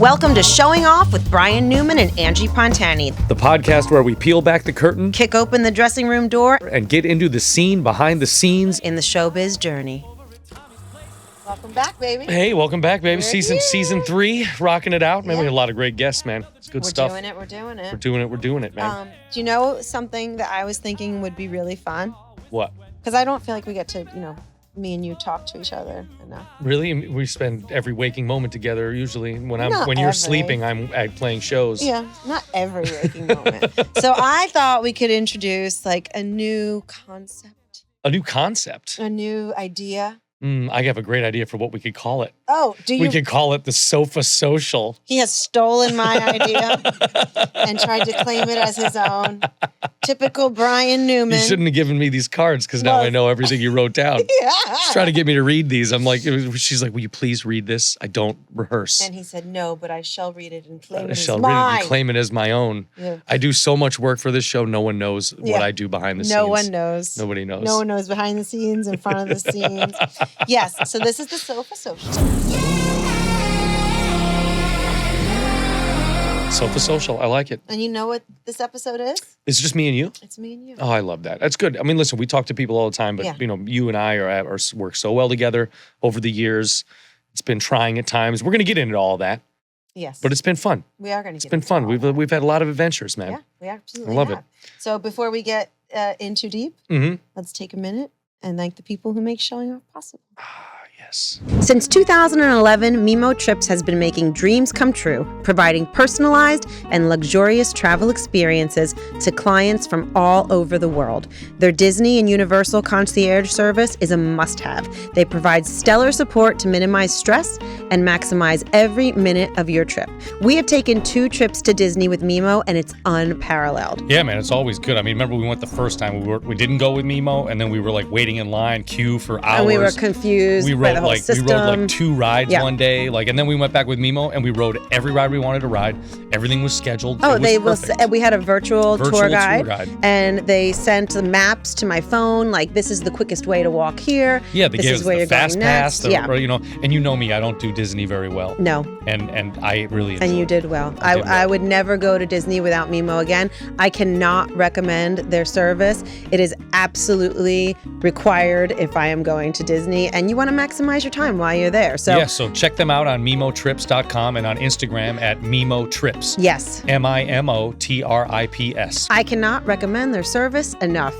Welcome to Showing Off with Brian Newman and Angie Pontani. The podcast where we peel back the curtain, Kick open the dressing room door, and get into the scene behind the scenes in the showbiz journey. Welcome back, baby. Hey, welcome back, baby. We're Season 3, rocking it out. Man, Yeah. we had a lot of great guests, man. It's good stuff. We're doing it. We're doing it, man. Do you know something that I was thinking would be really fun? What? Because I don't feel like we get to, me and you talk to each other enough. Really? We spend every waking moment together usually. When Not you're every. sleeping, I'm playing shows. Yeah, not every waking moment. So I thought we could introduce like a new concept, A new concept. a new idea. I have a great idea for what we could call it. Oh, We could call it the Sofa Social. He has stolen my idea and tried to claim it as his own. Typical Brian Newman. You shouldn't have given me these cards because now I know everything you wrote down. Yeah. She's trying to get me to read these. I'm like, she's like, will you please read this? I don't rehearse. And he said, no, but I shall read it and claim it I as shall read mine. it and claim it as my own. Yeah. I do so much work for this show. No one knows what I do behind the scenes. No one knows. Nobody knows. No one knows behind the scenes, in front of the scenes. Yes, so this is the Sofa Social. Sofa Social. I like it. And you know what this episode is? It's just me and you? It's me and you. Oh, I love that. That's good. I mean, listen, we talk to people all the time, but Yeah. you and I are work so well together over the years. It's been trying at times. We're going to get into all that, Yes. but it's been fun. We are going to It's been fun. We've had a lot of adventures, man. Yeah, we absolutely I love have. it. So before we get in too deep, Mm-hmm. let's take a minute and thank the people who make Showing Off possible. Yes. Since 2011, Mimo Trips has been making dreams come true, providing personalized and luxurious travel experiences to clients from all over the world. Their Disney and Universal concierge service is a must-have. They provide stellar support to minimize stress and maximize every minute of your trip. We have taken 2 trips to Disney with Mimo, and it's unparalleled. Yeah, man, it's always good. I mean, remember we went the first time. We didn't go with Mimo, and then we were like waiting in line, queue for hours. And we were confused by the whole system. We rode like 2 rides Yeah. one day, and then we went back with Mimo and we rode every ride we wanted to ride. Everything was scheduled. Oh, it was perfect. we had a virtual tour guide, guide. and they sent the maps to my phone. Like, this is the quickest way to walk here. Yeah, they this gave is us where the you're fast going pass. next. And you know me, I don't do Disney very well. No, And I really enjoyed and you it. did well. I did well. I would never go to Disney without Mimo again. I cannot recommend their service. It is absolutely required if I am going to Disney, and you want to maximize your time while you're there. So So check them out on mimotrips.com and on Instagram at mimotrips. yes, MIMOTRIPS. I cannot recommend their service enough.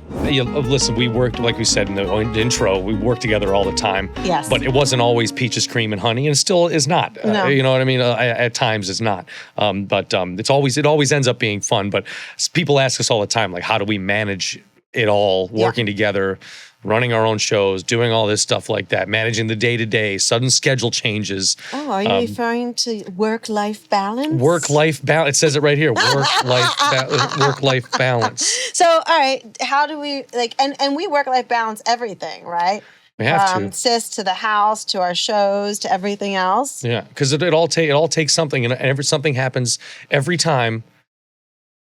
Listen, we worked, like we said in the intro, we worked together all the time. Yes. But it wasn't always peaches, cream, and honey, and it still is not. No. You know what I mean? At times it's not. But it always ends up being fun. But people ask us all the time, like, how do we manage it all, working together, running our own shows, doing all this stuff like that, managing the day-to-day, sudden schedule changes. Oh, are you referring to work-life balance? Work-life balance. It says it right here. Work-life balance. So, all right, how do we and we work-life balance everything, right? We have to. Sis, to the house, to our shows, to everything else. Yeah, because it all takes something, and something happens every time.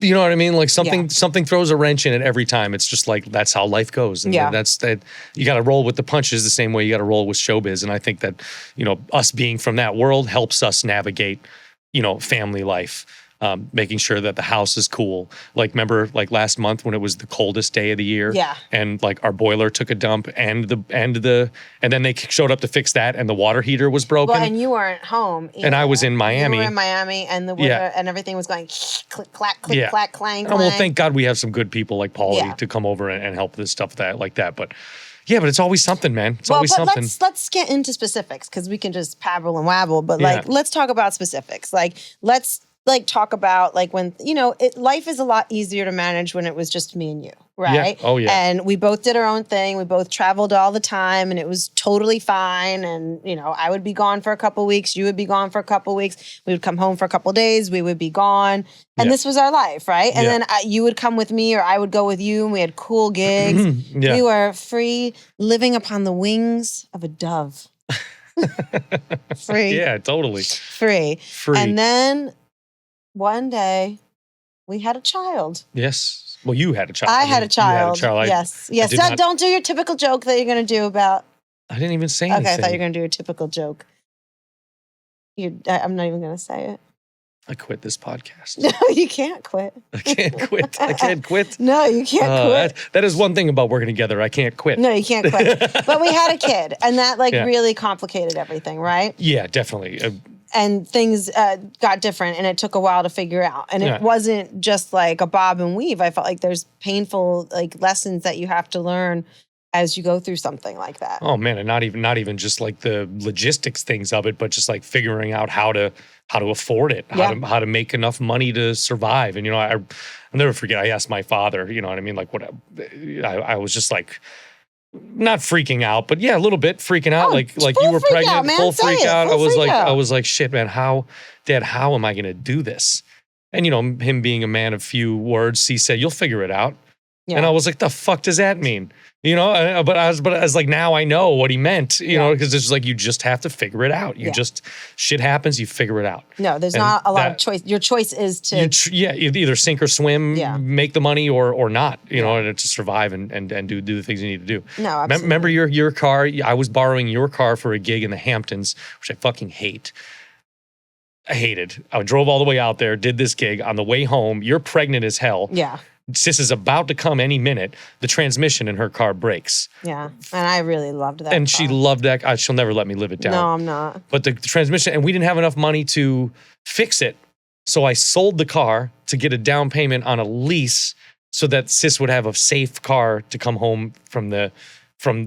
You know what I mean? Like something throws a wrench in it every time. It's just like that's how life goes, and that's that. You got to roll with the punches the same way you got to roll with showbiz. And I think that us being from that world helps us navigate family life. Making sure that the house is cool. Like, remember, like last month when it was the coldest day of the year, and like our boiler took a dump, and then they showed up to fix that, and the water heater was broken. Well, and you weren't home either. And I was in Miami. You were in Miami, and the water and everything was going click clack, click clack, clang clang. Well, thank God we have some good people like Paulie to come over and help this stuff like that. But yeah, but it's always something, man. It's always something. Let's get into specifics because we can just pabble and wabble. But let's talk about specifics. Let's talk about when life is a lot easier to manage when it was just me and you, right? Yeah. Oh yeah. And we both did our own thing. We both traveled all the time, and it was totally fine. And I would be gone for a couple weeks. You would be gone for a couple weeks. We would come home for a couple days. We would be gone, and this was our life, right? And then you would come with me, or I would go with you, and we had cool gigs. We were free, living upon the wings of a dove. Free. Yeah, totally. Free. And then one day we had a child. Yes. Well, you had a child. I had a child. You had a child. Yes. I did not- Don't do your typical joke that you're going to do about. I didn't even say anything. Okay, I thought you were going to do a typical joke. I'm not even going to say it. I quit this podcast. No, you can't quit. I can't quit. I can't quit. No, you can't quit. That is one thing about working together. I can't quit. No, you can't quit. But we had a kid, and that really complicated everything, right? Yeah, definitely. And things got different, and it took a while to figure out. And it wasn't just like a bob and weave. I felt like there's painful lessons that you have to learn as you go through something like that. Oh man, and not even just like the logistics things of it, but just like figuring out how to afford it, how to make enough money to survive. And I'll never forget. I asked my father, you know what I mean, like what I was just like not freaking out, but a little bit freaking out. Like you were pregnant, full freak out. I was like, shit, man, Dad, how am I gonna do this? And him being a man of few words, he said, "You'll figure it out." Yeah. And I was like, the fuck does that mean? But I was like, now I know what he meant, because it's just like, you just have to figure it out. Shit happens, you figure it out. No, there's not a lot of choice. Your choice is to... either sink or swim, make the money or not, to survive and do the things you need to do. No, absolutely. Remember your car? I was borrowing your car for a gig in the Hamptons, which I fucking hate. I hated. I drove all the way out there, did this gig. On the way home, you're pregnant as hell. Yeah. Sis is about to come any minute. The transmission in her car breaks. Yeah, and I really loved that. And she loved that. She'll never let me live it down. No, I'm not. But the transmission, and we didn't have enough money to fix it. So I sold the car to get a down payment on a lease so that Sis would have a safe car to come home from the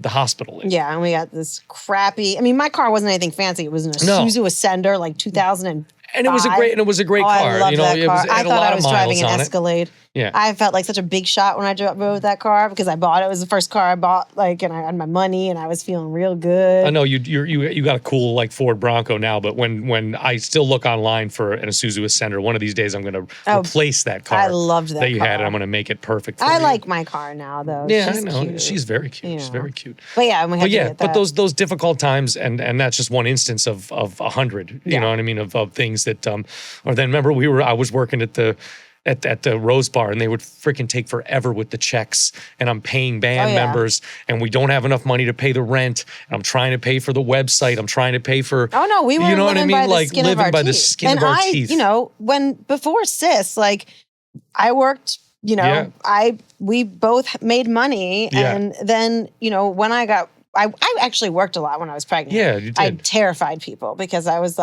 hospital. Yeah, and we got this crappy, my car wasn't anything fancy. It was an Isuzu Ascender, like 2005. And it was a great car. I loved that car. I thought I was driving an Escalade. Yeah. I felt like such a big shot when I drove that car because I bought it. It was the first car I bought, and I had my money and I was feeling real good. I know you got a cool Ford Bronco now, but when I still look online for an Isuzu Ascender, one of these days I'm going to replace that car. I loved that you car. had, and I'm going to make it perfect for I you. like my car now though. Yeah, She's I know. cute. She's very cute. She's very cute. But but those difficult times, and that's just one instance of 100. You know what I mean? Of things that or then remember I was working at the Rose Bar, and they would freaking take forever with the checks, and I'm paying band members, and we don't have enough money to pay the rent, and I'm trying to pay for the website, I'm trying to pay for we were living by the skin of our living by teeth. the skin of our teeth. Before Sis, I worked, we both made money, and then when I actually worked a lot when I was pregnant. Yeah, you did. I terrified people because I was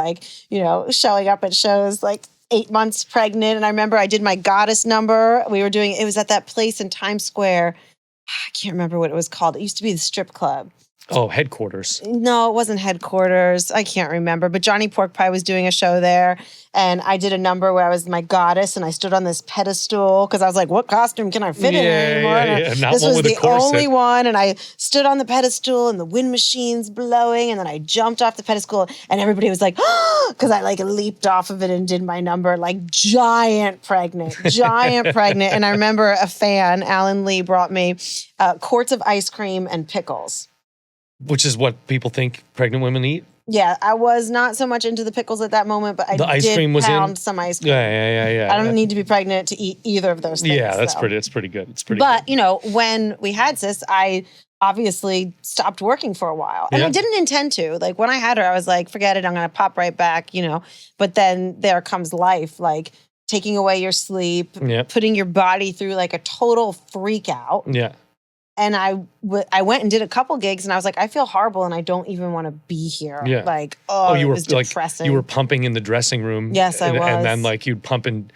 showing up at shows 8 months pregnant. And I remember I did my goddess number. It was at that place in Times Square. I can't remember what it was called. It used to be the strip club. Oh, headquarters. No, it wasn't headquarters. I can't remember. But Johnny Pork Pie was doing a show there. And I did a number where I was my goddess and I stood on this pedestal because I was like, what costume can I fit in anymore? Yeah. This was the only one. And I stood on the pedestal and the wind machine's blowing. And then I jumped off the pedestal and everybody was like, because I leaped off of it and did my number, giant pregnant. And I remember a fan, Alan Lee, brought me quarts of ice cream and pickles. Which is what people think pregnant women eat. Yeah, I was not so much into the pickles at that moment, but I did pound some ice cream. Yeah. I don't need to be pregnant to eat either of those things. Yeah, it's pretty good. It's pretty good. But, when we had Sis, I obviously stopped working for a while. And I didn't intend to. When I had her, I was like, forget it, I'm going to pop right back, But then there comes life, taking away your sleep, putting your body through a total freak out. Yeah. And I went and did a couple gigs, and I was like, I feel horrible, and I don't even want to be here. Yeah. You were depressing. You were pumping in the dressing room. Yes, I was. And then you'd pump and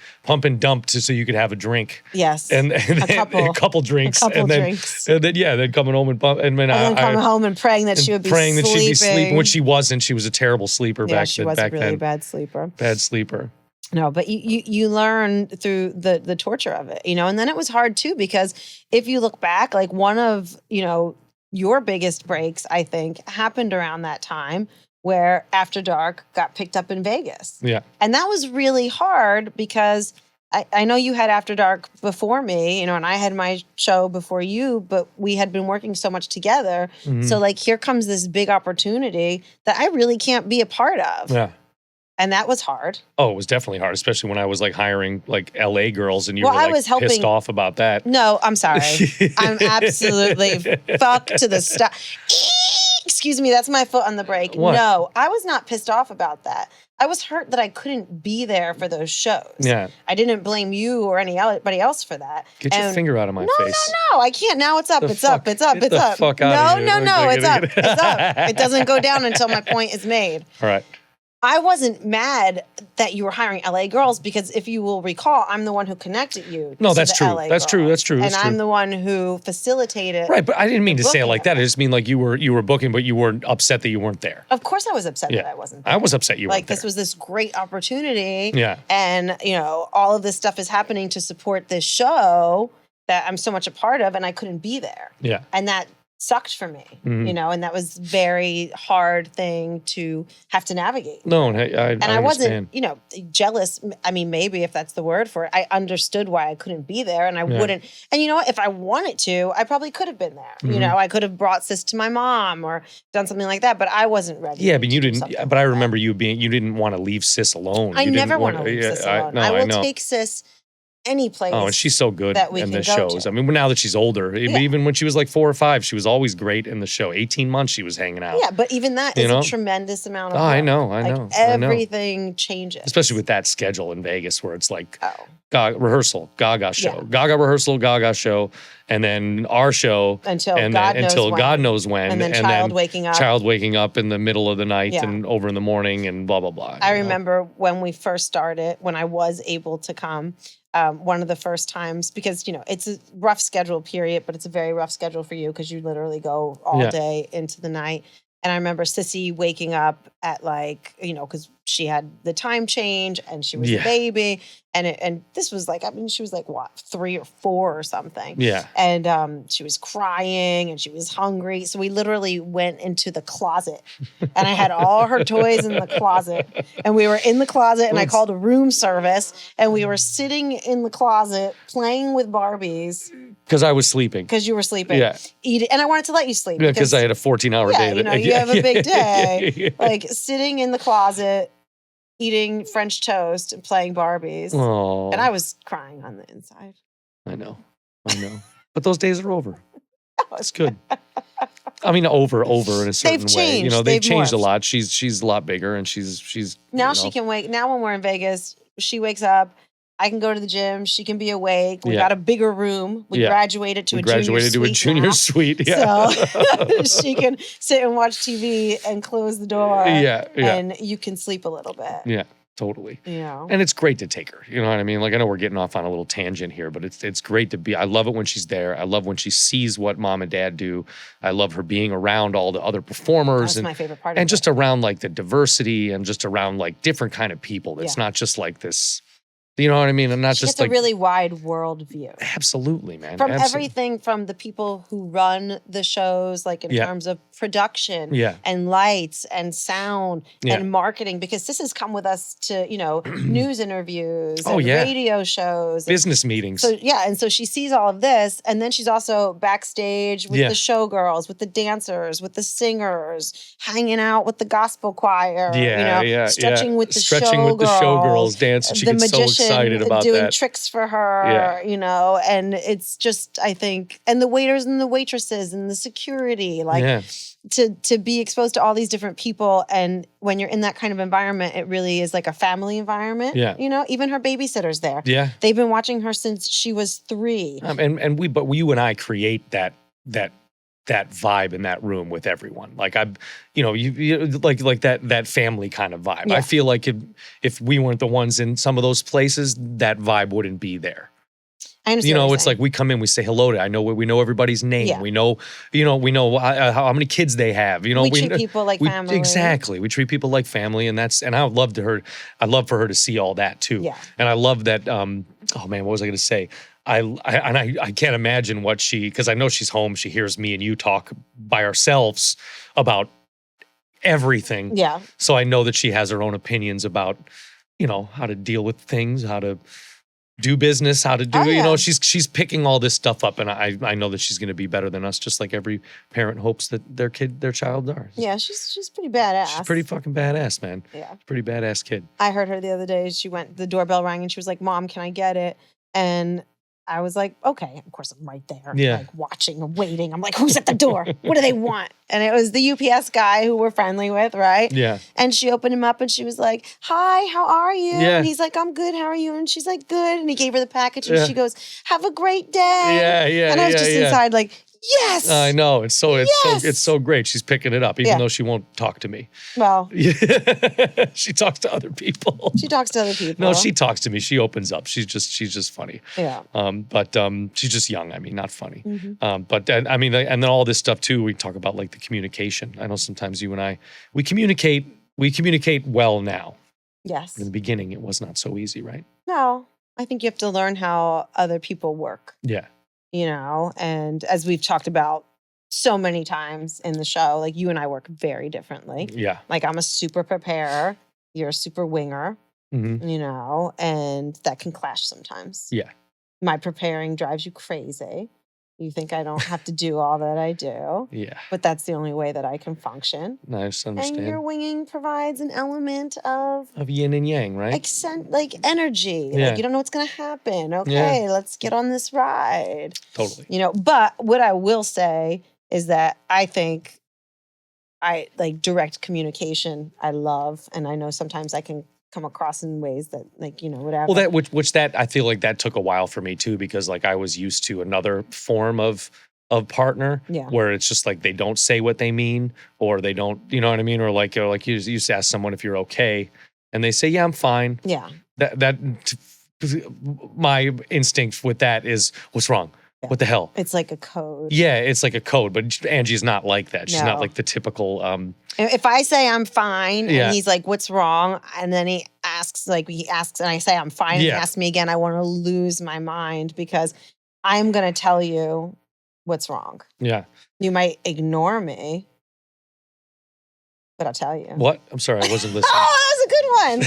dump so you could have a drink. Yes, and a couple drinks. And then coming home and pump, and then coming home and praying that she would be sleeping. That she'd be sleeping, which she wasn't. She was a terrible sleeper back then. She was a really bad sleeper. Bad sleeper. No, but you learn through the torture of it, and then it was hard too, because if you look back, one of, your biggest breaks, I think, happened around that time where After Dark got picked up in Vegas. Yeah. And that was really hard because I know you had After Dark before me, and I had my show before you, but we had been working so much together. Mm-hmm. So here comes this big opportunity that I really can't be a part of. Yeah. And that was hard. Oh, it was definitely hard, especially when I was hiring LA girls and you were I was pissed off about that. No, I'm sorry. I'm absolutely fucked to the stuff. excuse me, that's my foot on the brake. What? No, I was not pissed off about that. I was hurt that I couldn't be there for those shows. Yeah. I didn't blame you or anybody else for that. Get your finger out of my face. No, I can't. Now it's up. It's up. It's up. It's up. Fuck out of here. No, it's up. It's up. It doesn't go down until my point is made. All right. I wasn't mad that you were hiring LA girls because if you will recall, I'm the one who connected you. No, that's true. That's true. That's true. And I'm the one who facilitated. Right, but I didn't mean to say it like that. I just mean like you were booking, but you weren't upset that you weren't there. Of course, I was upset that I wasn't there. I was upset you weren't there. This was this great opportunity. Yeah. And all of this stuff is happening to support this show that I'm so much a part of, and I couldn't be there. Yeah. And that sucked for me, and that was very hard thing to have to navigate. No, I wasn't, jealous. I mean, maybe if that's the word for it, I understood why I couldn't be there, and I wouldn't. And you know what? If I wanted to, I probably could have been there. I could have brought Sis to my mom or done something like that, but I wasn't ready. Yeah, but you didn't. But I remember you didn't want to leave Sis alone. I never want to leave Sis alone. I will take Sis any place. Oh, and she's so good in the shows. To. I mean, now that she's older, even when she was like 4 or 5, she was always great in the show. 18 months she was hanging out. Yeah, but even that is a tremendous amount of work. I know. Everything changes. Especially with that schedule in Vegas where it's like rehearsal, Gaga show, Gaga rehearsal, Gaga show, and then our show until God knows when. And then child waking up in the middle of the night and over in the morning and blah, blah, blah. I remember when we first started, when I was able to come, one of the first times, because, it's a rough schedule period, but it's a very rough schedule for you because you literally go all day into the night. And I remember Sissy waking up at because she had the time change and she was a baby. And this was she was 3 or 4 or something. Yeah. And she was crying and she was hungry. So we literally went into the closet and I had all her toys in the closet. And we were in the closet and I called a room service and we were sitting in the closet playing with Barbies. Because I was sleeping. Because you were sleeping. Yeah. And I wanted to let you sleep. Yeah, because I had a 14-hour day. You have a big day. Sitting in the closet, eating French toast and playing Barbies. Aww. And I was crying on the inside. I know. But those days are over. It's good. I mean, over in a certain way. They've changed a lot. She's a lot bigger and she's now she can wake. Now when we're in Vegas, she wakes up. I can go to the gym. She can be awake. We got a bigger room. We graduated to a junior suite. Yeah. So she can sit and watch TV and close the door. Yeah. And you can sleep a little bit. Yeah, totally. And it's great to take her. You know what I mean? I know we're getting off on a little tangent here, but it's great to be. I love it when she's there. I love when she sees what mom and dad do. I love her being around all the other performers. That's my favorite part. And just around the diversity and just around different kind of people. It's not just this. You know what I mean? And not just a really wide world view. Absolutely, man. From everything from the people who run the shows, in terms of production and lights and sound and marketing, because this has come with us to, news interviews and radio shows. Business meetings. So, and so she sees all of this. And then she's also backstage with the showgirls, with the dancers, with the singers, hanging out with the gospel choir, stretching with the showgirls, dancing. She gets so excited about doing tricks for her, and it's just, I think, and the waiters and the waitresses and the security, to be exposed to all these different people. And when you're in that kind of environment, it really is like a family environment. Yeah. Even her babysitter's there. Yeah. They've been watching her since she was 3. But you and I create that vibe in that room with everyone. That family kind of vibe. Yeah. I feel like if we weren't the ones in some of those places, that vibe wouldn't be there. I understand. It's we come in, we say hello to. We know everybody's name. Yeah. We know how many kids they have. We treat people like family. Exactly. We treat people like family, and I would love for her to see all that too. Yeah. And I love that. Oh man, what was I going to say? I can't imagine because I know she's home. She hears me and you talk by ourselves about everything. Yeah. So I know that she has her own opinions about, how to deal with things, how to do business, how to do, she's picking all this stuff up. And I know that she's going to be better than us, just like every parent hopes that their child are. Yeah. She's pretty badass. She's pretty fucking badass, man. Yeah. Pretty badass kid. I heard her the other day. The doorbell rang and she was like, "Mom, can I get it?" And I was like, okay, of course I'm right there, Yeah. like watching and waiting. I'm like, who's at the door? What do they want? And it was the UPS guy who we're friendly with, right? Yeah. And she opened him up and she was like, hi, how are you? Yeah. And he's like, I'm good, how are you? And she's like, good. And he gave her the package and she goes, have a great day. Yeah, yeah, and I was just inside like, yes. I know. It's so great. She's picking it up, even though she won't talk to me. Well, she talks to other people. She talks to other people. No, she talks to me. She opens up. She's just funny. Yeah. But she's just young. I mean, not funny. Mm-hmm. But I mean, and then all this stuff too. We talk about like the communication. I know sometimes you and I, we communicate well now. Yes. In the beginning, it was not so easy, right? No, I think you have to learn how other people work. Yeah. You know, and as we've talked about so many times in the show, like you and I work very differently. Yeah. Like I'm a super preparer, you're a super winger, you know, and that can clash sometimes. Yeah. My preparing drives you crazy. You think I don't have to do all that I do. Yeah. But that's the only way that I can function. Nice, understand. And your winging provides an element of yin and yang, right? Like energy. Yeah. Like you don't know what's going to happen. Okay, let's get on this ride. Totally. You know, but what I will say is that I think I like direct communication. I love, and I know sometimes I can come across in ways that, like, you know, whatever. Well, which I feel like that took a while for me too, because like I was used to another form of partner, where it's just like they don't say what they mean, or they don't, you know what I mean, or like you used to ask someone if you're okay, and they say, yeah, I'm fine. Yeah. My instinct with that is, what's wrong? Yeah. What the hell? It's like a code. Yeah, it's like a code, but Angie's not like that. She's not like the typical. If I say I'm fine, and he's like, "What's wrong?" and then he asks, and I say I'm fine, and he asks me again, I want to lose my mind because I'm going to tell you what's wrong. Yeah, you might ignore me, but I'll tell you. What? I'm sorry, I wasn't listening. Oh, that was a good one.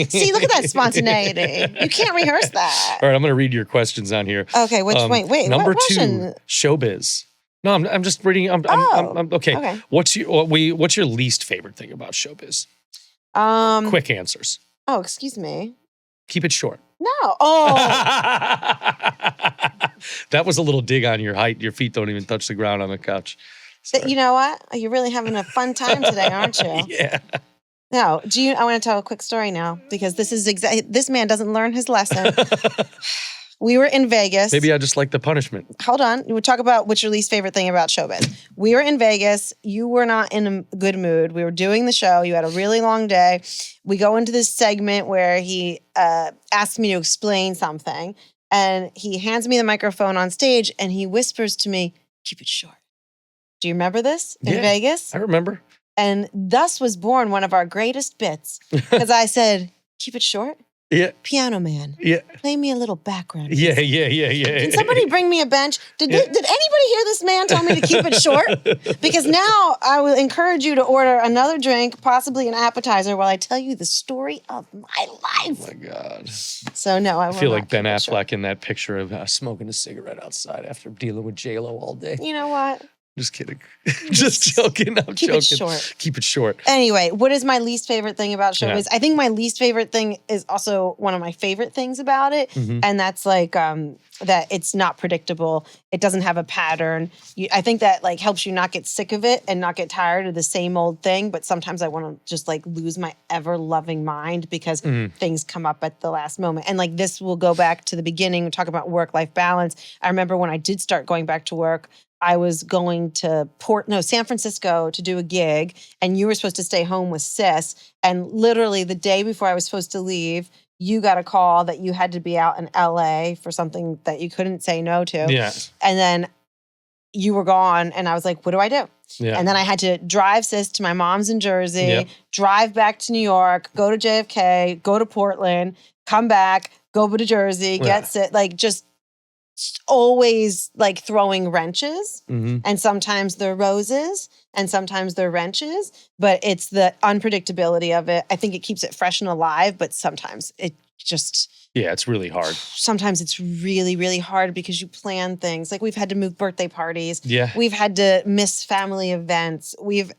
See, look at that spontaneity. You can't rehearse that. All right, I'm going to read your questions on here. Okay, wait. Number what 2, showbiz. No, I'm just reading. I'm okay. What's your least favorite thing about showbiz? Quick answers. Oh, excuse me. Keep it short. No. Oh. That was a little dig on your height. Your feet don't even touch the ground on the couch. Sorry. You know what? You're really having a fun time today, aren't you? Yeah. No, I want to tell a quick story now because this man doesn't learn his lesson. We were in Vegas. Maybe I just like the punishment. Hold on. We'll talk about what's your least favorite thing about showbiz. We were in Vegas. You were not in a good mood. We were doing the show. You had a really long day. We go into this segment where he asked me to explain something, and he hands me the microphone on stage, and he whispers to me, "Keep it short." Do you remember this in Vegas? I remember. And thus was born one of our greatest bits. Because I said, "Keep it short." Yeah. Piano man. Yeah. Play me a little background. Yeah. Can somebody bring me a bench? Did anybody hear this man tell me to keep it short? Because now I will encourage you to order another drink, possibly an appetizer, while I tell you the story of my life. Oh my God. So no, I feel like Ben Affleck in that picture of smoking a cigarette outside after dealing with J-Lo all day. You know what? Just kidding. Just joking. I'm joking. It short. Keep it short. Anyway, what is my least favorite thing about showbiz? I think my least favorite thing is also one of my favorite things about it. Mm-hmm. And that's like that it's not predictable. It doesn't have a pattern. I think that like helps you not get sick of it and not get tired of the same old thing. But sometimes I want to just like lose my ever loving mind because things come up at the last moment. And like this will go back to the beginning. We talk about work-life balance. I remember when I did start going back to work, I was going to San Francisco to do a gig, and you were supposed to stay home with Sis. And literally the day before I was supposed to leave, you got a call that you had to be out in LA for something that you couldn't say no to. Yeah. And then you were gone, and I was like, what do I do? Yeah. And then I had to drive Sis to my mom's in Jersey, drive back to New York, go to JFK, go to Portland, come back, go to Jersey, get Sis, like just always like throwing wrenches, and sometimes they're roses and sometimes they're wrenches, but it's the unpredictability of it. I think it keeps it fresh and alive, but sometimes it just... Yeah, it's really hard. Sometimes it's really, really hard because you plan things. Like we've had to move birthday parties. Yeah. We've had to miss family events. We've,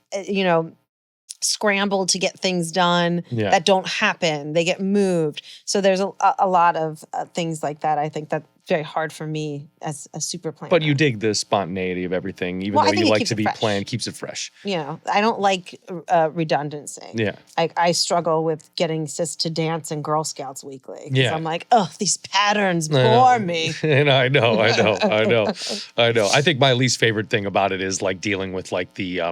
scrambled to get things done that don't happen. They get moved. So there's a lot of things like that. I think that very hard for me as a super planner. But you dig the spontaneity of everything, even though you like to be planned, keeps it fresh. You know, I don't like redundancy. Yeah. I struggle with getting sis to dance in Girl Scouts weekly. Yeah. I'm like, oh, these patterns bore me. And I know. I think my least favorite thing about it is like dealing with like the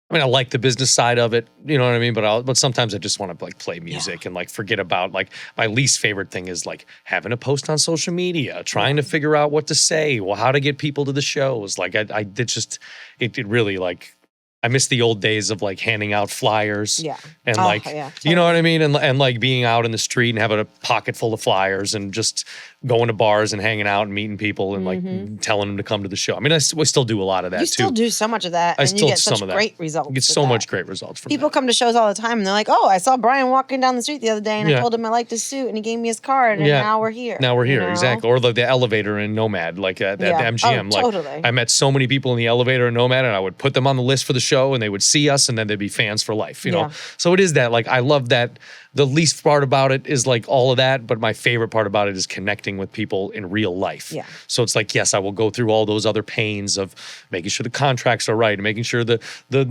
I mean, I like the business side of it, you know what I mean? But sometimes I just want to like play music and like forget about like my least favorite thing is like having a post on social media, trying to figure out what to say, well, how to get people to the shows. Like it really like, I miss the old days of like handing out flyers and totally. You know what I mean? And like being out in the street and having a pocket full of flyers and just going to bars and hanging out and meeting people and like telling them to come to the show. I mean, we still do a lot of that too. You still do so much of that and you get such great results. You get so much great results from people come to shows all the time and they're like, oh, I saw Brian walking down the street the other day and I told him I liked his suit and he gave me his card and now we're here. Now we're here, exactly. Or the elevator in Nomad, like at the MGM. Oh, totally. Like I met so many people in the elevator in Nomad and I would put them on the list for the show and they would see us and then they'd be fans for life, you know? So it is that, like, I love that. The least part about it is like all of that, but my favorite part about it is connecting with people in real life. Yeah. So it's like, yes, I will go through all those other pains of making sure the contracts are right, making sure the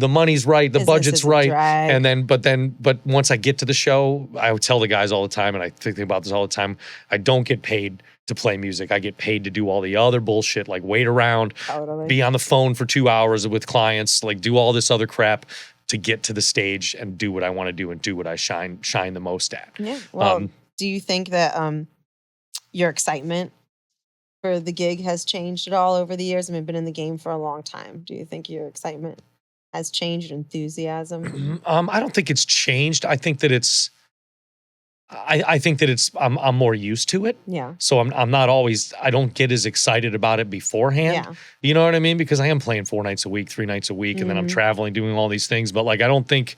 money's right, the budget's right. And then, but once I get to the show, I would tell the guys all the time, and I think about this all the time, I don't get paid to play music. I get paid to do all the other bullshit, like wait around, be on the phone for 2 hours with clients, like do all this other crap to get to the stage and do what I want to do and do what I shine the most at. Yeah. Well, do you think that your excitement for the gig has changed at all over the years? I mean, I've been in the game for a long time. Do you think your excitement has changed, enthusiasm? I don't think it's changed. I think that it's I'm more used to it. Yeah. So I'm not always, I don't get as excited about it beforehand. Yeah. You know what I mean? Because I am playing 4 nights a week, 3 nights a week, and then I'm traveling, doing all these things. But like, I don't think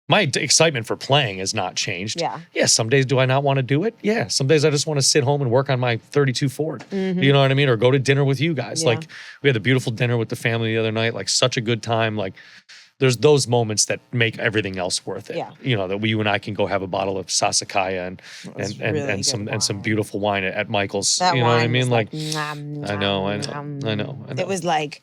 my excitement for playing has not changed. Yeah. Yeah. Some days do I not want to do it? Yeah. Some days I just want to sit home and work on my 32 Ford. You know what I mean? Or go to dinner with you guys. Yeah. Like we had a beautiful dinner with the family the other night, like such a good time. Like, there's those moments that make everything else worth it. Yeah. You know, that you and I can go have a bottle of Sassicaia and some beautiful wine at Michael's. That you know what I mean? Like, I know. It was like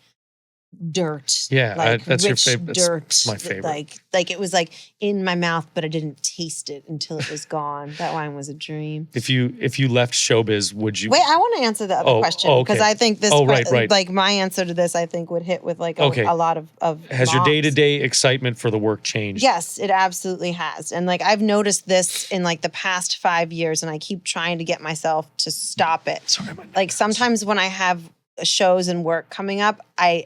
dirt. Yeah, like that's rich your favorite. Dirt. It's my favorite. Like it was like in my mouth, but I didn't taste it until it was gone. That wine was a dream. If you left showbiz, would you? Wait, I want to answer the other question because I think this. Right. Like my answer to this, I think would hit with like a lot of. Has moms. Your day-to-day excitement for the work changed? Yes, it absolutely has, and like I've noticed this in like the past 5 years, and I keep trying to get myself to stop it. Sorry, like sometimes when I have shows and work coming up, I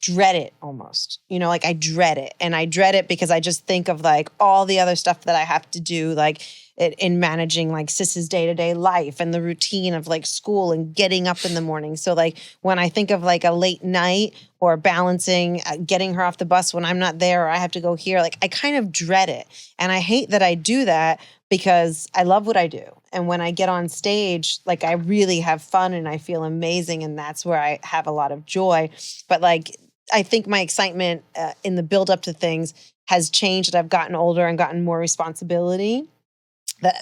dread it almost, you know, like I dread it. And I dread it because I just think of like all the other stuff that I have to do, like in managing like Sis's day-to-day life and the routine of like school and getting up in the morning. So like when I think of like a late night or balancing, getting her off the bus when I'm not there or I have to go here, like I kind of dread it. And I hate that I do that because I love what I do. And when I get on stage, like I really have fun and I feel amazing. And that's where I have a lot of joy. But like, I think my excitement in the build up to things has changed. I've gotten older and gotten more responsibility.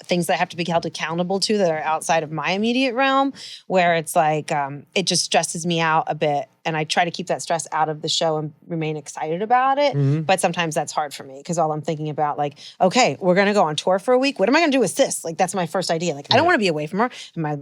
Things that I have to be held accountable to that are outside of my immediate realm, where it's like, it just stresses me out a bit. And I try to keep that stress out of the show and remain excited about it. Mm-hmm. But sometimes that's hard for me because all I'm thinking about like, okay, we're going to go on tour for a week. What am I going to do with Sis? Like, that's my first idea. Like, I don't want to be away from her.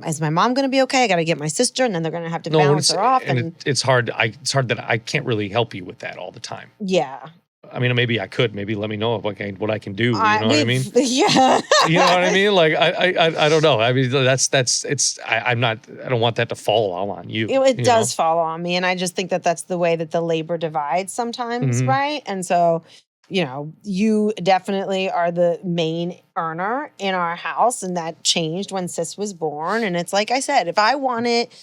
Is my mom going to be okay? I got to get my sister and then they're going to have to balance her off. And it's hard. It's hard that I can't really help you with that all the time. Yeah. I mean, maybe I could. Maybe let me know what I can do. You know what I mean? Yeah. You know what I mean? Like I don't know. I mean, I'm not. I don't want that to fall all on you. It does fall on me, and I just think that that's the way that the labor divides sometimes, right? And so, you know, you definitely are the main earner in our house, and that changed when Sis was born. And it's like I said, if I want it,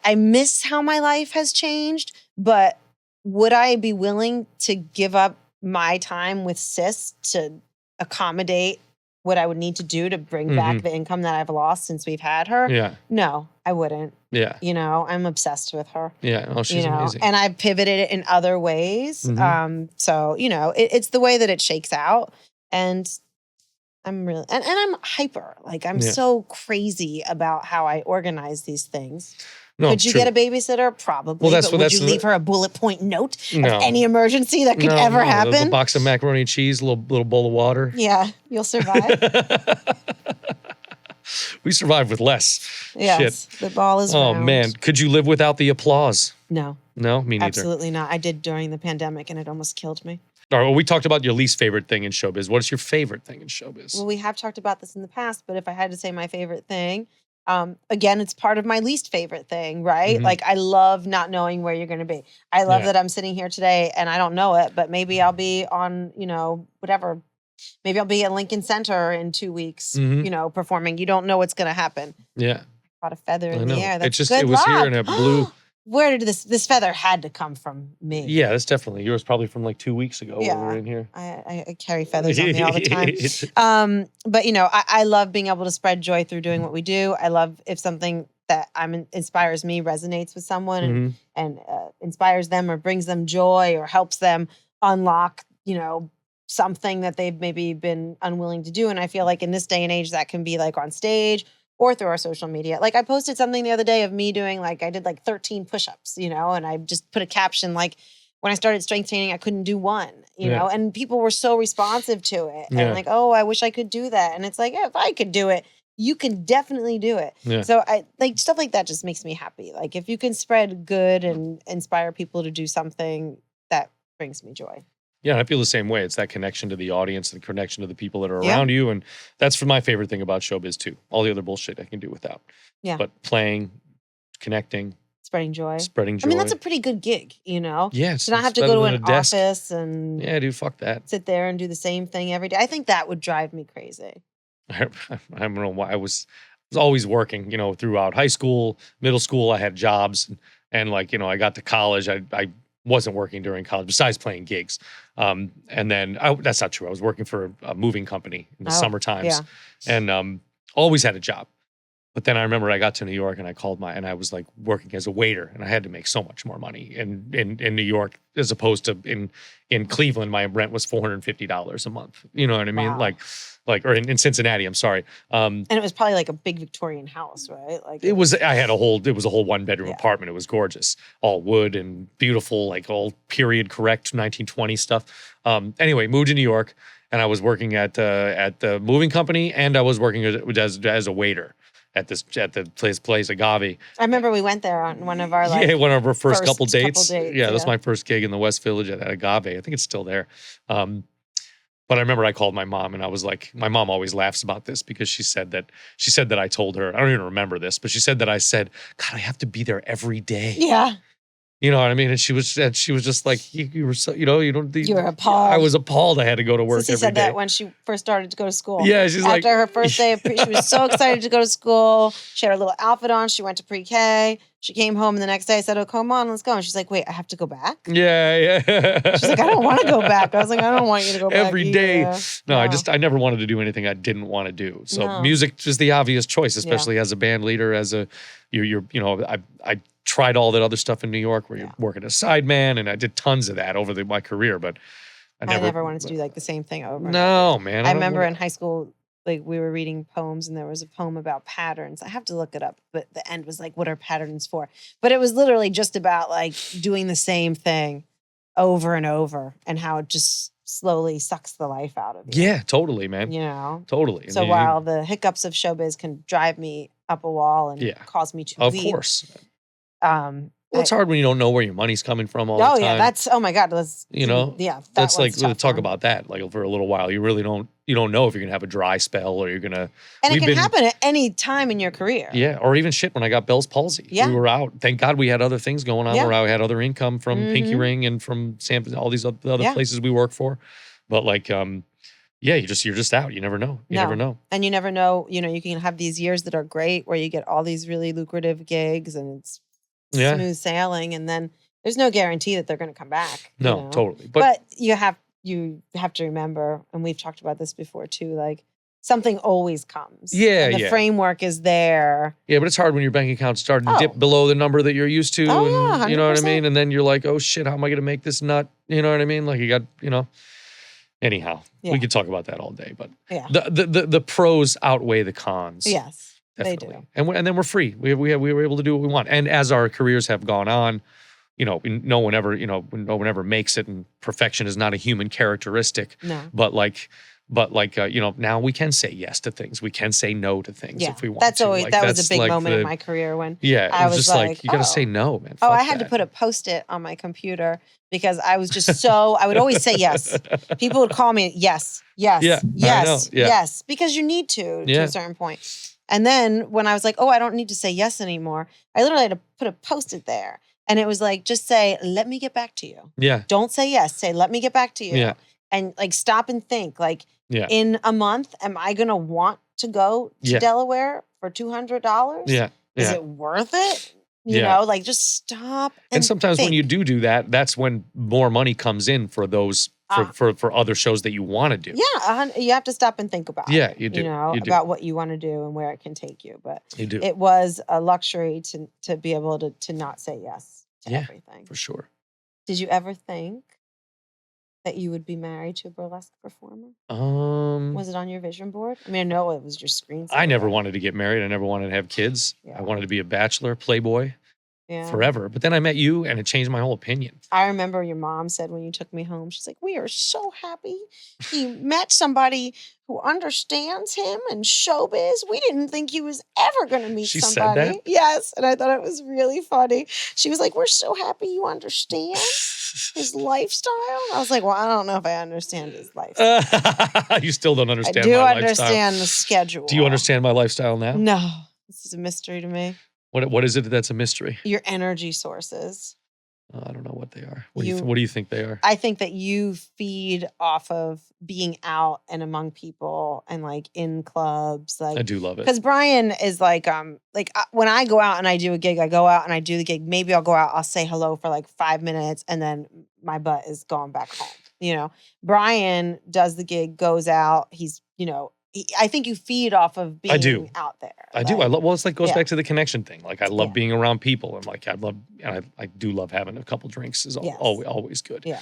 I miss how my life has changed, but would I be willing to give up my time with Sis to accommodate what I would need to do to bring back the income that I've lost since we've had her? Yeah. No, I wouldn't. Yeah. You know, I'm obsessed with her. Yeah. Oh, she's amazing. And I've pivoted it in other ways. So, you know, it's the way that it shakes out. And I'm really, and I'm hyper. Like I'm so crazy about how I organize these things. No, could you get a babysitter? Probably. Well, but would you leave her a bullet point note of any emergency that could ever happen? A box of macaroni and cheese, a little bowl of water. Yeah, you'll survive. We survived with less. Yes, shit. The ball is round. Oh, man. Could you live without the applause? No. No? Me neither. Absolutely not. I did during the pandemic, and it almost killed me. All right, well, we talked about your least favorite thing in showbiz. What is your favorite thing in showbiz? Well, we have talked about this in the past, but if I had to say my favorite thing, again, it's part of my least favorite thing, right? Like, I love not knowing where you're going to be. I love that I'm sitting here today and I don't know it, but maybe I'll be on, whatever. Maybe I'll be at Lincoln Center in 2 weeks, performing. You don't know what's going to happen. Yeah. Caught a feather in the air. That's it was here and it blew. Where did this feather had to come from me? Yeah, that's definitely yours. Probably from like 2 weeks ago when we were in here. I carry feathers on me all the time. But I love being able to spread joy through doing what we do. I love if something that inspires me resonates with someone and inspires them or brings them joy or helps them unlock, something that they've maybe been unwilling to do. And I feel like in this day and age that can be like on stage or through our social media. Like I posted something the other day of me doing I did 13 push-ups, and I just put a caption like, when I started strength training, I couldn't do one, you know, and people were so responsive to it. And like, oh, I wish I could do that. And it's like, if I could do it, you can definitely do it. Yeah. So I like stuff like that just makes me happy. Like if you can spread good and inspire people to do something, that brings me joy. Yeah, I feel the same way. It's that connection to the audience, the connection to the people that are around you. And that's my favorite thing about showbiz too. All the other bullshit I can do without. Yeah. But playing, connecting. Spreading joy. Spreading joy. I mean, that's a pretty good gig, Yeah. To not have to go to an office and... Yeah, dude, fuck that. Sit there and do the same thing every day. I think that would drive me crazy. I don't know why. I was always working, throughout high school, middle school. I had jobs. And I got to college. I wasn't working during college besides playing gigs. And then that's not true. I was working for a moving company in the summer times and always had a job. But then I remember I got to New York and I called and I was like working as a waiter and I had to make so much more money in New York as opposed to in Cleveland. My rent was $450 a month. You know what I mean? Wow. Or in Cincinnati, I'm sorry. And it was probably like a big Victorian house, right? It was a whole 1-bedroom apartment. It was gorgeous. All wood and beautiful, like all period correct 1920 stuff. Anyway, moved to New York and I was working at the moving company and I was working as a waiter at the place Agave. I remember we went there on one of our one of our first couple dates. Yeah, that was my first gig in the West Village at Agave. I think it's still there. But I remember I called my mom and I was like, my mom always laughs about this because she said that I told her, I don't even remember this, but she said that I said, God, I have to be there every day. Yeah. You know what I mean? And she was just like, you were so, you were appalled. I was appalled I had to go to work every day. She said that when she first started to go to school. Yeah, she's After her first day, she was so excited to go to school. She had her little outfit on. She went to pre-K. She came home and the next day I said, oh, come on, let's go. And she's like, wait, I have to go back? Yeah. She's like, I don't want to go back. I was like, I don't want you to go back every day. No, I never wanted to do anything I didn't want to do. So music is the obvious choice, especially as a band leader, I tried all that other stuff in New York where you're working as a sideman, and I did tons of that over my career, but I never wanted to do like the same thing over. No, man. I remember in high school, like we were reading poems and there was a poem about patterns. I have to look it up, but the end was like, what are patterns for? But it was literally just about like doing the same thing over and over and how it just slowly sucks the life out of you. Yeah, totally, man. Totally. So while the hiccups of showbiz can drive me up a wall and cause me to leave. Of course. It's hard when you don't know where your money's coming from all the time. Oh yeah, oh my God, that's like we'll talk about that like for a little while. You really don't know if you're gonna have a dry spell or you're gonna. And it can happen at any time in your career. Yeah, or even shit when I got Bell's palsy. Yeah, we were out. Thank God we had other things going on where I had other income from Pinky Ring and from all these other places we work for, but like you're just out. You never know. You never know. And you never know. You can have these years that are great where you get all these really lucrative gigs and it's smooth sailing, and then there's no guarantee that they're going to come back. No, totally. But you have to remember, and we've talked about this before too, like something always comes. Yeah, and the framework is there. Yeah, but it's hard when your bank account's starting to dip below the number that you're used to. And, you know what I mean? And then you're like, oh shit, how am I going to make this nut? You know what I mean? Like you got, Anyhow, we could talk about that all day, but yeah. the pros outweigh the cons. Yes, definitely. They do. And then we're free. We were able to do what we want. And as our careers have gone on, no one ever makes it, and perfection is not a human characteristic. No. But now we can say yes to things. We can say no to things if we want that's to. Always, that was a big moment in my career when I was just like you got to say no, man. I had to put a Post-it on my computer because I was just so, I would always say yes. People would call me yes, yes, because you need to a certain point. And then when I was like, I don't need to say yes anymore, I literally had to put a Post-it there. And it was like, just say, let me get back to you. Yeah. Don't say yes. Say, let me get back to you. Yeah. And like, stop and think. Like, in a month, am I going to want to go to Delaware for $200? Yeah. Is it worth it? You know, like, just stop and sometimes think. when you do that, that's when more money comes in for those, for other shows that you want to do. Yeah. You have to stop and think about it. Yeah, you do. About what you want to do and where it can take you. But you do. It was a luxury to be able to not say yes to everything. For sure. Did you ever think that you would be married to a burlesque performer? Was it on your vision board? I mean, I know it was your screensaver. I never wanted to get married. I never wanted to have kids. I wanted to be a bachelor, playboy. Forever. But then I met you and it changed my whole opinion. I remember your mom said when you took me home, she's like, we are so happy he met somebody who understands him and showbiz. We didn't think he was ever going to meet somebody. Said that? Yes. And I thought it was really funny. She was like, we're so happy you understand his lifestyle. I was like, well, I don't know if I understand his lifestyle. You still don't understand my lifestyle. I do lifestyle. understand the schedule. Do you understand my lifestyle now? No. This is a mystery to me. What is it that's a mystery? Your energy sources. I don't know what they are. What do you think they are? I think that you feed off of being out and among people and like in clubs. Like I do love it. Because Brian is like when I go out and I do a gig, I go out and I do the gig. Maybe I'll go out, I'll say hello for like 5 minutes and then my butt is going back home. Brian does the gig, goes out. He's, I think you feed off of being out there. I do. I love. Well, it's like goes back to the connection thing. Like I love being around people, and like I do love having a couple drinks. Is always good. Yeah.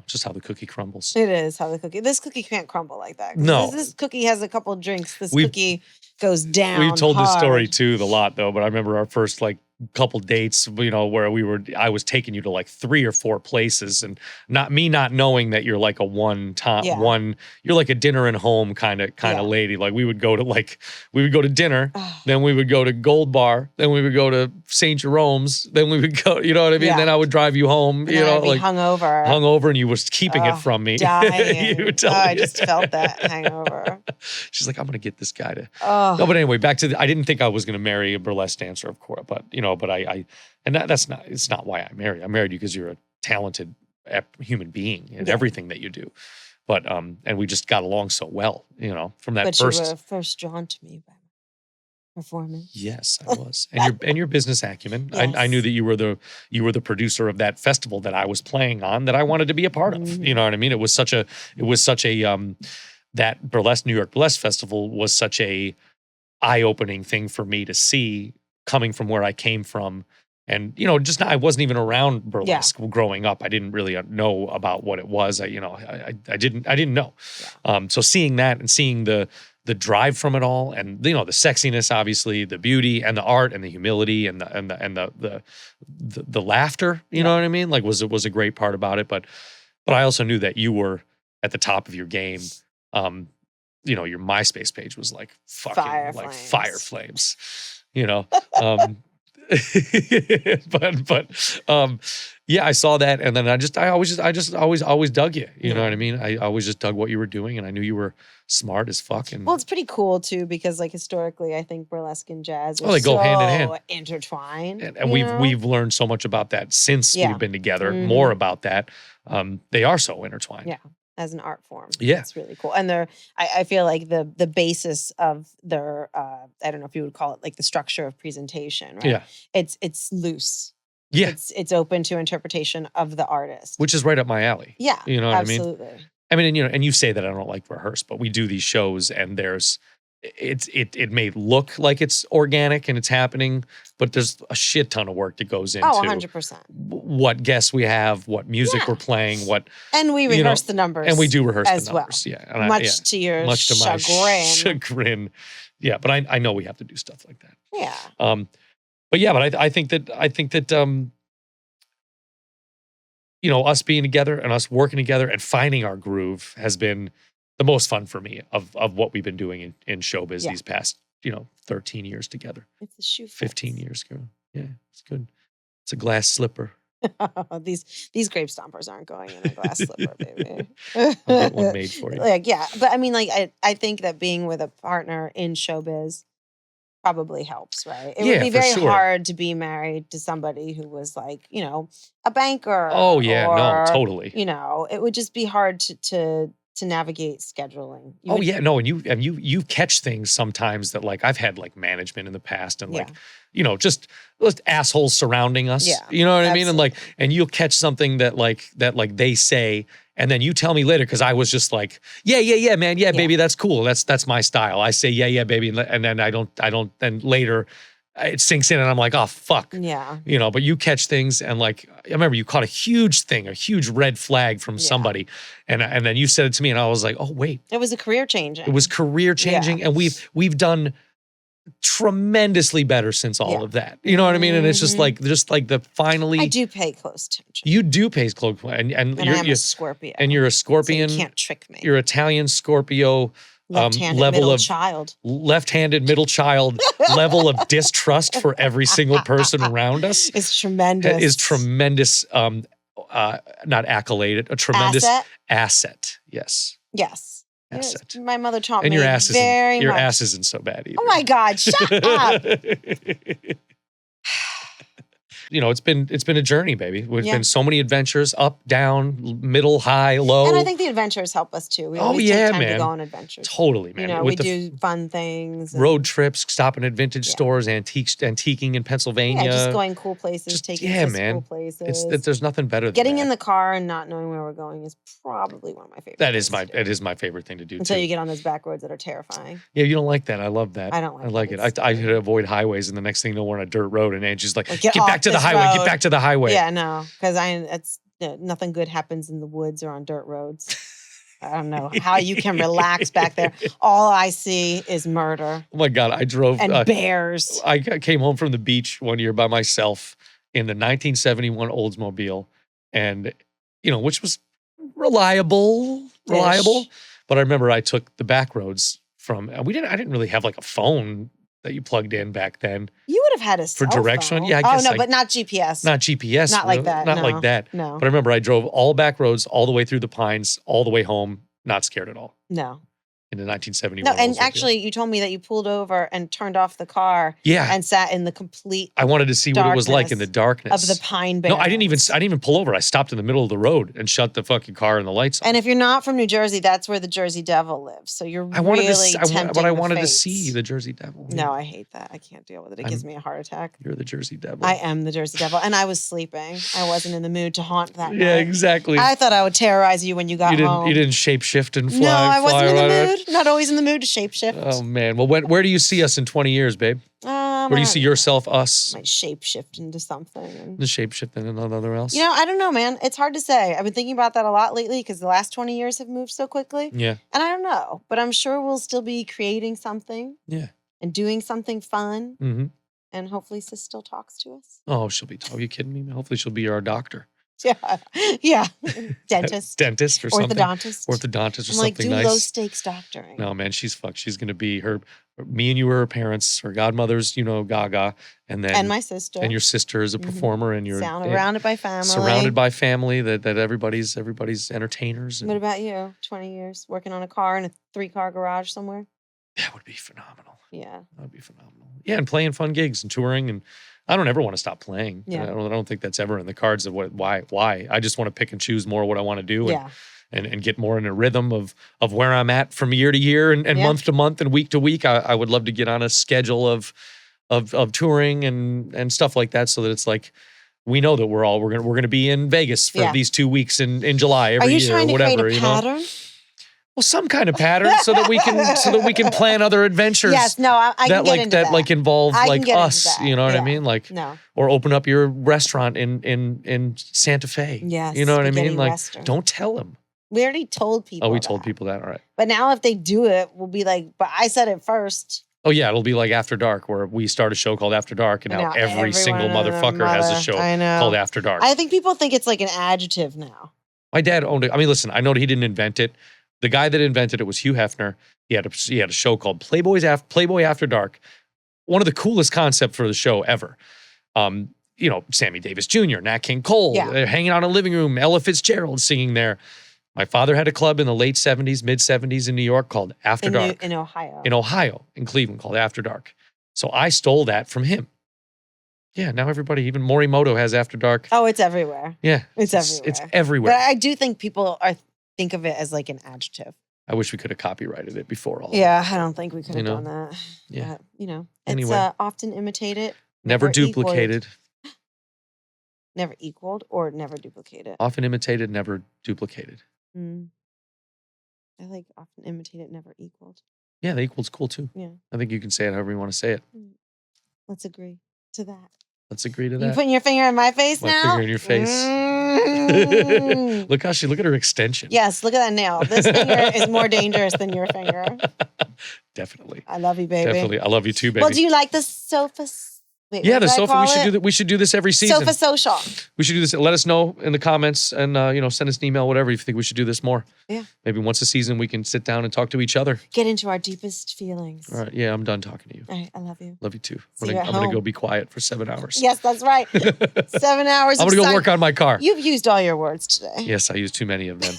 Just how the cookie crumbles. It is how the cookie. This cookie can't crumble like that. No. This cookie has a couple of drinks. This cookie goes down. We've told hard. this story too a lot though, but I remember our first couple dates, where I was taking you to like 3 or 4 places, and not knowing that you're like a you're like a dinner and home kind of lady. Like we would go to dinner, then we would go to Gold Bar, then we would go to St. Jerome's, then we would go, you know what I mean? Yeah. Then I would drive you home, hungover, and you was keeping it from me. Dying. I just felt that hangover. She's like, I'm gonna get this guy to. No, but anyway, back to I didn't think I was gonna marry a burlesque dancer, of course, but it's not why I married. I married you because you're a talented human being in everything that you do. But and we just got along so well, from that first. But you were first drawn to me by my performance. Yes, I was, and your business acumen. Yes. I knew that you were the producer of that festival that I was playing on, that I wanted to be a part of. You know what I mean? It was such a that New York Burlesque Festival was such a eye-opening thing for me to see, coming from where I came from. And, I wasn't even around burlesque growing up. I didn't really know about what it was. I didn't know. Yeah. So seeing that and seeing the drive from it all, and the sexiness, obviously, the beauty and the art and the humility and the laughter, you know what I mean? Like was a great part about it. But I also knew that you were at the top of your game. Your MySpace page was like fucking fire flames. I saw that, and then I always dug you. You know what I mean? I always just dug what you were doing, and I knew you were smart as fuck. And well, it's pretty cool too, because historically, I think burlesque and jazz they go hand in hand, intertwined. And we've learned so much about that since we've been together. Mm-hmm. More about that. They are so intertwined. Yeah. As an art form. Yeah. It's really cool. And I feel like the basis of their, I don't know if you would call it like the structure of presentation, right? Yeah. It's loose. Yeah. It's open to interpretation of the artist. Which is right up my alley. Yeah. You know what absolutely. I mean? And you say that I don't like rehearse, but we do these shows and there's it may look like it's organic and it's happening, but there's a shit ton of work that goes into 100%. What guests we have, what music we're playing, and we rehearse the numbers, and we do rehearse as the numbers, well. And much to my chagrin. Yeah, but I know we have to do stuff like that. Yeah. But I think that us being together and us working together and finding our groove has been the most fun for me of what we've been doing in showbiz these past 13 years together. It's a shoe 15 years ago. Yeah, it's good. It's a glass slipper. These grape stompers aren't going in a glass slipper, baby. I'll get one made for you. But I mean, I think that being with a partner in showbiz probably helps, right? It would be very hard to be married to somebody who was like, a banker. Oh yeah, no, totally. It would just be hard to navigate scheduling. And you catch things sometimes that like I've had like management in the past and just assholes surrounding us. Yeah, you know what I mean? And and you'll catch something that they say, and then you tell me later because I was just like, yeah, man, baby, that's cool. That's my style. I say yeah, baby, and then I don't. And later, it sinks in, and I'm like, oh fuck. Yeah. But you catch things, and like I remember you caught a huge red flag from somebody, and then you said it to me, and I was like, oh wait, it was a career changing. It was career changing, and we've done tremendously better since all of that. You know what I mean? And it's just like the finally. I do pay close attention. You do pay close attention, and I'm a Scorpio, and you're a Scorpion. So you can't trick me. You're Italian Scorpio. Level of left-handed middle child level of distrust for every single person around us is tremendous. Is tremendous. Not accolade, a tremendous asset. Yes. Yes. Asset. My mother taught and me your ass very much. Your ass isn't so bad either. Oh my God! Shut up. It's been a journey, baby. There's been so many adventures, up, down, middle, high, low. And I think the adventures help us too. We always take time to go on adventures. Totally, man. We do fun things. Road trips, stopping at vintage stores, antiquing in Pennsylvania. Yeah, just going cool places, taking kids to cool places. There's nothing better than getting in the car and not knowing where we're going is probably one of my favorite things. It is my favorite thing to do until you get on those back roads that are terrifying. Yeah, you don't like that. I love that. I don't like it. I like it. I avoid highways, and the next thing you know, we're on a dirt road, and Angie's like, get back to the highway, get back to the highway. Yeah, no, because nothing good happens in the woods or on dirt roads. I don't know how you can relax back there. All I see is murder. Oh my God, I drove and bears. I came home from the beach one year by myself in the 1971 Oldsmobile, and which was reliable. But I remember I took the back roads from. I didn't really have like a phone that you plugged in back then. You would have had a for direction. Phone. Yeah, I guess. Oh no, but not GPS. Not GPS. Not like that. Not like that. No. But I remember I drove all back roads, all the way through the Pines, all the way home, not scared at all. No. In the 1971. No, and actually, you told me that you pulled over and turned off the car. Yeah. And sat in the complete. I wanted to see what it was like in the darkness of the pine barrens. No, I didn't even pull over. I stopped in the middle of the road and shut the fucking car and the lights on. And if you're not from New Jersey, that's where the Jersey Devil lives. So you're really tempting but I wanted to see the Jersey Devil. Yeah. No, I hate that. I can't deal with it. It gives me a heart attack. You're the Jersey Devil. I am the Jersey Devil, and I was sleeping. I wasn't in the mood to haunt that night. Yeah, exactly. I thought I would terrorize you when you got home. You didn't shapeshift and fly. No, I wasn't in the mood. Not always in the mood to shapeshift. Oh man. Well, where do you see us in 20 years, babe? Where do you see yourself, us? Might shapeshift into something. The shapeshift into another else? I don't know, man. It's hard to say. I've been thinking about that a lot lately because the last 20 years have moved so quickly. Yeah. And I don't know, but I'm sure we'll still be creating something. Yeah. And doing something fun. Mm-hmm. And hopefully Sis still talks to us. Oh, are you kidding me? Hopefully she'll be our doctor. Yeah. Dentist. Dentist or orthodontist. Something. Orthodontist or something nice. Low stakes doctoring. No, man, she's fucked. She's going to be me and you were her parents, her godmothers, Gaga. And my sister. And your sister is a performer and you're surrounded by family. Surrounded by family that everybody's entertainers. What about you? 20 years working on a car in a 3-car garage somewhere? That would be phenomenal. Yeah. That would be phenomenal. Yeah, and playing fun gigs and touring, and I don't ever want to stop playing. Yeah. I don't think that's ever in the cards of why. I just want to pick and choose more what I want to do and get more in a rhythm of where I'm at from year to year and month to month and week to week. I would love to get on a schedule of touring and stuff like that so that it's like we know that we're gonna be in Vegas for these 2 weeks in July every year or whatever. Are you trying to create a pattern? Well, some kind of pattern so that we can plan other adventures. Yes, no, I can get into that. Like involve like us, you know what I mean? Like, no. Or open up your restaurant in Santa Fe. Yes, you know what I mean? Like, Western. don't tell them. We already told people. Oh, we told people that. All right. But now if they do it, we'll be like, but I said it first. Oh yeah, it'll be like After Dark, where we start a show called After Dark, and now every single motherfucker has a show called After Dark. I think people think it's like an adjective now. My dad owned it. I mean, listen, I know he didn't invent it. The guy that invented it was Hugh Hefner. He had a show called Playboy After Dark. One of the coolest concepts for the show ever. You know, Sammy Davis Jr., Nat King Cole, they're hanging out in a living room, Ella Fitzgerald singing there. My father had a club in the late 70s, mid 70s in New York called After Dark. In Ohio. In Ohio, in Cleveland, called After Dark. So I stole that from him. Yeah, now everybody, even Morimoto has After Dark. Oh, it's everywhere. Yeah. It's everywhere. It's everywhere. But I do think people think of it as like an adjective. I wish we could have copyrighted it before all of Yeah, I don't think we could have done that. Yeah. But, you know, it's Anyway. Often imitated. Never duplicated. Never equaled or never duplicated. Often imitated, never duplicated. I like often imitated, never equaled. Yeah, the equal's cool too. Yeah. I think you can say it however you want to say it. Let's agree to that. Let's agree to that. You putting your finger in my face now? My finger in your face. Look at her extension. Yes, look at that nail. This finger is more dangerous than your finger. Definitely. I love you, baby. Definitely. I love you too, baby. Well, do you like the sofa? Wait, yeah, the sofa. We should do this every season. Sofa social. We should do this. Let us know in the comments and send us an email, whatever if you think we should do this more. Yeah. Maybe once a season we can sit down and talk to each other. Get into our deepest feelings. All right. Yeah, I'm done talking to you. All right, I love you. Love you too. I'm gonna go be quiet for 7 hours. Yes, that's right. 7 hours. I'm gonna go work on my car. You've used all your words today. Yes, I used too many of them.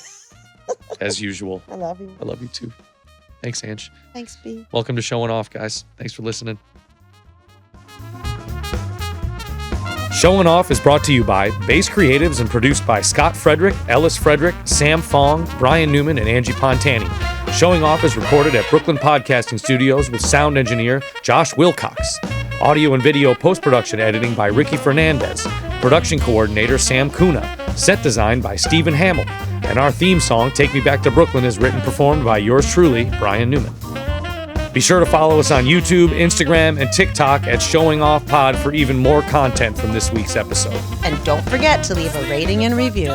As usual. I love you. I love you too. Thanks, Ange. Thanks, B. Welcome to Showing Off, guys. Thanks for listening. Showing Off is brought to you by Base Creatives and produced by Scott Frederick, Ellis Frederick, Sam Fong, Brian Newman, and Angie Pontani. Showing Off is recorded at Brooklyn Podcasting Studios with sound engineer Josh Wilcox. Audio and video post-production editing by Ricky Fernandez. Production coordinator Sam Kuna. Set design by Stephen Hamill. And our theme song, Take Me Back to Brooklyn, is written and performed by yours truly, Brian Newman. Be sure to follow us on YouTube, Instagram, and TikTok at Showing Off Pod for even more content from this week's episode. And don't forget to leave a rating and review.